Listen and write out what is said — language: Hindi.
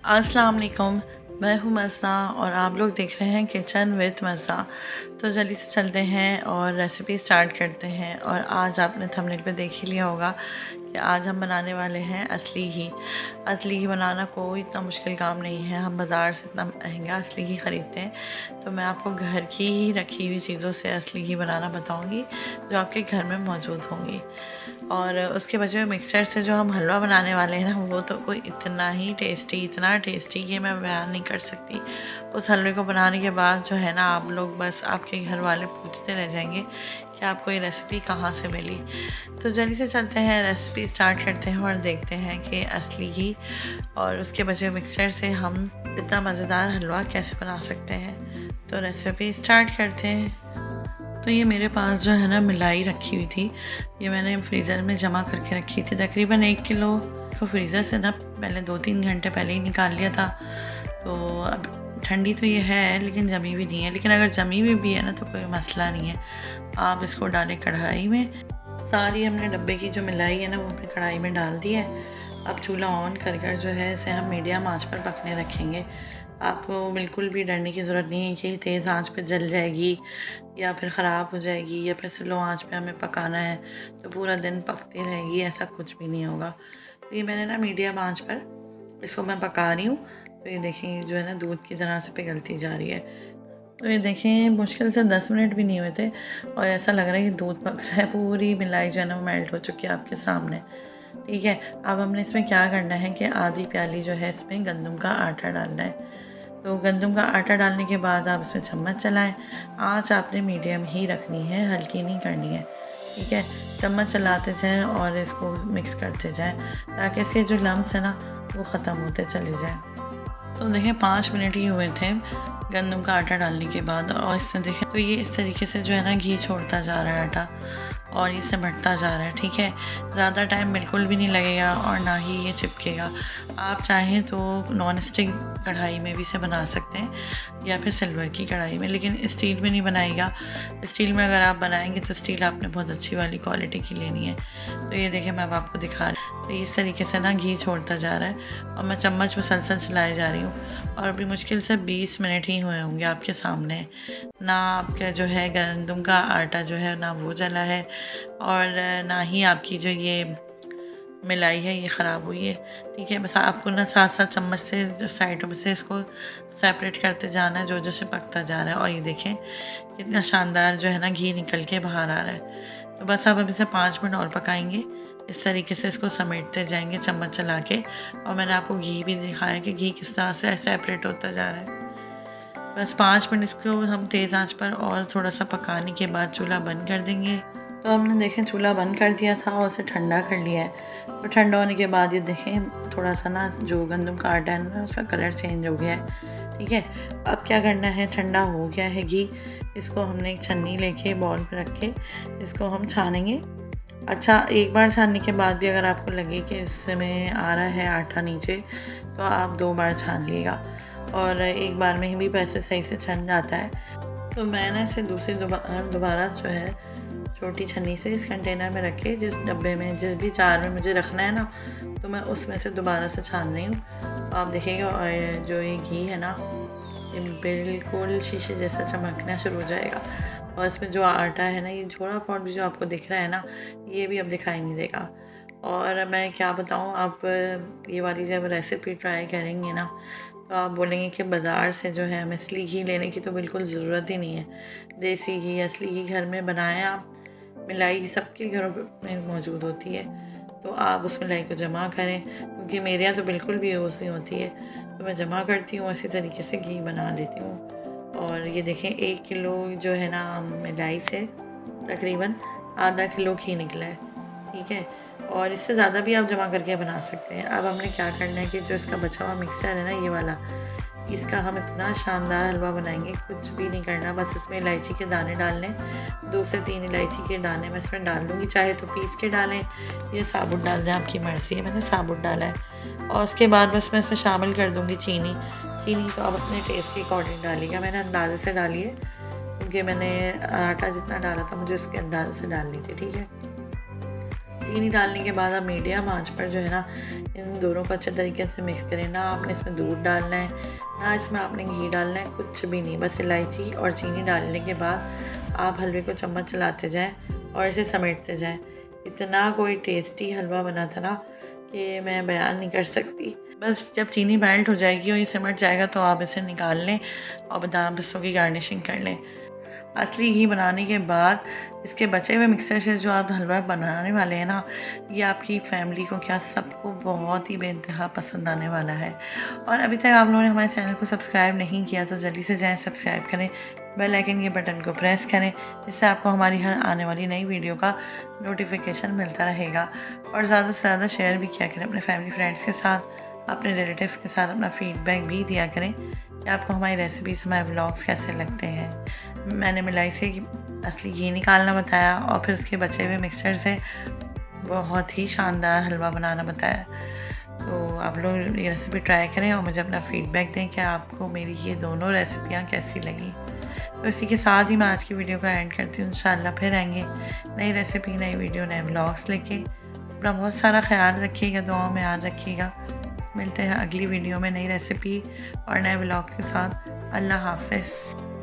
अस्सलाम वालेकुम। मैं हूँ मज़ा और आप लोग देख रहे हैं किचन विद मज़ा। तो जल्दी से चलते हैं और रेसिपी स्टार्ट करते हैं। और आज आपने थंबनेल पे देख ही लिया होगा कि आज हम बनाने वाले हैं असली घी। असली घी बनाना कोई इतना मुश्किल काम नहीं है। हम बाज़ार से इतना महंगा असली घी ख़रीदते हैं, तो मैं आपको घर की ही रखी हुई चीज़ों से असली घी बनाना बताऊँगी जो आपके घर में मौजूद होंगी। और उसके बचे हुए मिक्सचर से जो हम हलवा बनाने वाले हैं ना, वो तो कोई इतना टेस्टी कि मैं बयान नहीं कर सकती। उस हलवे को बनाने के बाद जो है ना, आप लोग बस आपके घर वाले पूछते रह जाएंगे कि आपको ये रेसिपी कहाँ से मिली। तो जल्दी से चलते हैं, रेसिपी स्टार्ट करते हैं और देखते हैं कि असली घी और उसके बचे हुए मिक्सचर से हम इतना मज़ेदार हलवा कैसे बना सकते हैं। तो रेसिपी स्टार्ट करते हैं। तो ये मेरे पास जो है ना मलाई रखी हुई थी, ये मैंने फ्रीज़र में जमा करके रखी थी तकरीबन 1 किलो। तो फ्रीज़र से ना मैंने 2-3 घंटे पहले ही निकाल लिया था। तो अब ठंडी तो ये है लेकिन जमी भी नहीं है, लेकिन अगर जमी हुई भी है ना तो कोई मसला नहीं है। आप इसको डालें कढ़ाई में। सारी हमने डब्बे की जो मलाई है ना वो अपनी कढ़ाई में डाल दी है। अब चूल्हा ऑन कर कर जो है इसे हम मीडियम आंच पर पकने रखेंगे। आपको बिल्कुल भी डरने की ज़रूरत नहीं है कि तेज़ आंच पे जल जाएगी या फिर ख़राब हो जाएगी या फिर स्लो आंच पे हमें पकाना है तो पूरा दिन पकती रहेगी, ऐसा कुछ भी नहीं होगा। तो ये मैंने ना मीडियम आंच पर इसको मैं पका रही हूँ। तो ये देखिए जो है ना दूध की तरह से पिघलती जा रही है। तो ये देखें मुश्किल से 10 मिनट भी नहीं हुए थे और ऐसा लग रहा है कि दूध पक रहा है। पूरी मलाई जो है ना वो मेल्ट हो चुकी है आपके सामने। ठीक है, अब हमने इसमें क्या करना है कि आधी प्याली जो है इसमें गंदम का आटा डालना है। तो गंदम का आटा डालने के बाद आप इसमें चम्मच चलाएं। आँच आपने मीडियम ही रखनी है, हल्की नहीं करनी है। ठीक है, चम्मच चलाते जाएं और इसको मिक्स करते जाएं ताकि इसके जो लम्स हैं ना वो ख़त्म होते चले जाएं। तो देखें 5 मिनट ही हुए थे गंदम का आटा डालने के बाद, और इससे देखें तो ये इस तरीके से जो है ना घी छोड़ता जा रहा है आटा और इससे बढ़ता जा रहा है। ठीक है, ज़्यादा टाइम बिल्कुल भी नहीं लगेगा और ना ही ये चिपकेगा। आप चाहें तो नॉन स्टिक कढ़ाई में भी इसे बना सकते हैं या फिर सिल्वर की कढ़ाई में, लेकिन स्टील में नहीं बनाएगा। स्टील में अगर आप बनाएंगे तो स्टील आपने बहुत अच्छी वाली क्वालिटी की लेनी है। तो ये देखें मैं अब आपको दिखा रही हूँ। तो इस तरीके से ना घी छोड़ता जा रहा है और मैं चम्मच मुसलसल चलाए जा रही हूँ और अभी मुश्किल से 20 मिनट ही हुए होंगे आपके सामने। ना आपका जो है गंदम का आटा जो है ना वो जला है और ना ही आपकी जो ये मलाई है ये ख़राब हुई है। ठीक है, बस आपको ना साथ साथ चम्मच से जो साइडों में से इसको सेपरेट करते जाना है जो जो से पकता जा रहा है। और ये देखें कितना शानदार जो है ना घी निकल के बाहर आ रहा है। तो बस अब इसे 5 मिनट और पकाएंगे। इस तरीके से इसको समेटते जाएंगे चम्मच चला के। और मैंने आपको घी भी दिखाया कि घी किस तरह से सेपरेट होता जा रहा है। बस 5 मिनट इसको हम तेज़ आंच पर और थोड़ा सा पकाने के बाद चूल्हा बंद कर देंगे। तो हमने देखें चूल्हा बंद कर दिया था और उसे ठंडा कर लिया है। तो ठंडा होने के बाद ये देखें थोड़ा सा ना जो गंदम का आटा है ना उसका कलर चेंज हो गया है। ठीक है, अब क्या करना है, ठंडा हो गया है घी, इसको हमने एक छन्नी लेके बॉल पर रख के इसको हम छानेंगे। अच्छा, एक बार छानने के बाद भी अगर आपको लगे कि इसमें आ रहा है आटा नीचे तो आप 2 बार छान लीजिएगा और एक बार में ही भी पैसे सही से छन जाता है। तो मैंने इसे दोबारा जो है छोटी छन्नी से इस कंटेनर में रख के जिस डब्बे में जिस भी जार में मुझे रखना है ना तो मैं उसमें से दोबारा से छान रही हूँ। आप देखिएगा और जो ये घी है ना ये बिल्कुल शीशे जैसा चमकना शुरू हो जाएगा और इसमें जो आटा है ना ये थोड़ा बहुत भी जो आपको दिख रहा है ना ये भी अब दिखाई नहीं देगा। और मैं क्या बताऊँ, आप ये वाली जब रेसिपी ट्राई करेंगे ना तो आप बोलेंगे कि बाज़ार से जो है हमें असली घी लेने की तो बिल्कुल ज़रूरत ही नहीं है। देसी घी असली घी घर में बनाएं आप। मलाई सबके घरों में मौजूद होती है, तो आप उस मलाई को जमा करें क्योंकि मेरे यहाँ तो बिल्कुल भी यूज़ नहीं होती है। तो मैं जमा करती हूँ, इसी तरीके से घी बना लेती हूँ। और ये देखें 1 किलो जो है ना मलाई से तकरीबन आधा किलो घी निकला है। ठीक है, और इससे ज़्यादा भी आप जमा करके बना सकते हैं। अब हमने क्या करना है कि जो इसका बचा हुआ मिक्सचर है ना ये वाला, इसका हम इतना शानदार हलवा बनाएंगे, कुछ भी नहीं करना, बस इसमें इलायची के दाने डालने, 2 से 3 इलायची के दाने मैं इसमें डाल दूँगी। चाहे तो पीस के डालें या साबुत डाल दें, आपकी मर्ज़ी है। मैंने साबुत डाला है। और उसके बाद बस मैं इसमें शामिल कर दूँगी चीनी। चीनी तो आप अपने टेस्ट के अकॉर्डिंग डालिएगा, मैंने अंदाज़े से डाली है क्योंकि मैंने आटा जितना डाला था मुझे उसके अंदाज़े से डालनी थी। ठीक है, चीनी डालने के बाद आप मीडियम आंच पर जो है ना इन दोनों को अच्छे तरीके से मिक्स करें। ना आपने इसमें दूध डालना है, ना इसमें आपने घी डालना है, कुछ भी नहीं। बस इलायची और चीनी डालने के बाद आप हलवे को चम्मच चलाते जाएं और इसे समेटते जाएं। इतना कोई टेस्टी हलवा बना था ना कि मैं बयान नहीं कर सकती। बस जब चीनी मेल्ट हो जाएगी और ये सिमट जाएगा तो आप इसे निकाल लें और बादाम पिस्तों की गार्निशिंग कर लें। असली घी बनाने के बाद इसके बचे हुए मिक्सचर से जो आप हलवा बनाने वाले हैं ना, ये आपकी फैमिली को क्या सबको बहुत ही बेइंतहा पसंद आने वाला है। और अभी तक आप लोगों ने हमारे चैनल को सब्सक्राइब नहीं किया तो जल्दी से जाएं, सब्सक्राइब करें, बेल आइकन के बटन को प्रेस करें, जिससे आपको हमारी हर आने वाली नई वीडियो का नोटिफिकेशन मिलता रहेगा। और ज़्यादा से ज़्यादा शेयर भी किया करें अपने फैमिली फ्रेंड्स के साथ, अपने रिलेटिव्स के साथ अपना फीडबैक भी दिया करें कि आपको हमारी रेसिपीज़, हमारे व्लॉग्स कैसे लगते हैं। मैंने मिलाई से असली घी निकालना बताया और फिर उसके बचे हुए मिक्सचर से बहुत ही शानदार हलवा बनाना बताया। तो आप लोग ये रेसिपी ट्राई करें और मुझे अपना फीडबैक दें कि आपको मेरी ये दोनों रेसिपियाँ कैसी लगी। तो इसी के साथ ही मैं आज की वीडियो का एंड करती हूँ। इंशाल्लाह फिर आएंगे नई रेसिपी, नई वीडियो, नए व्लॉग्स लेके। अपना बहुत सारा ख्याल रखिएगा, दुआओं में याद रखिएगा। मिलते हैं अगली वीडियो में नई रेसिपी और नए व्लॉग के साथ। अल्लाह हाफ़िज़।